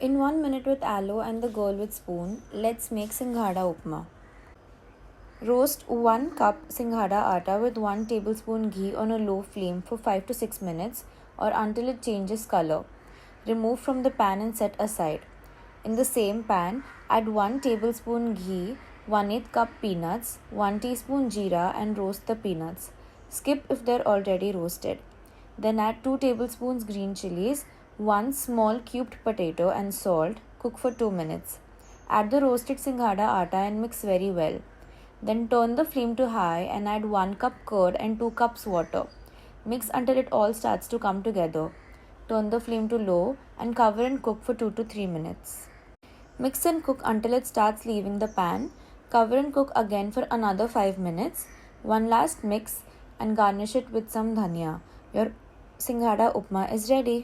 In 1 minute with aloe and the girl with spoon, let's make Singhara Upma. Roast 1 cup Singhara atta with 1 tablespoon ghee on a low flame for 5 to 6 minutes or until it changes color. Remove from the pan and set aside. In the same pan, add 1 tablespoon ghee, 1/8 cup peanuts, 1 teaspoon jeera and roast the peanuts. Skip if they're already roasted. Then add 2 tablespoons green chilies, 1 small cubed potato and salt. Cook for 2 minutes. Add the roasted Singhara atta and mix very well. Then turn the flame to high and add 1 cup curd and 2 cups water. Mix until it all starts to come together. Turn the flame to low and cover and cook for 2 to 3 minutes. Mix and cook until it starts leaving the pan. Cover and cook again for another 5 minutes. One last mix and garnish it with some dhania. Your Singhara Upma is ready.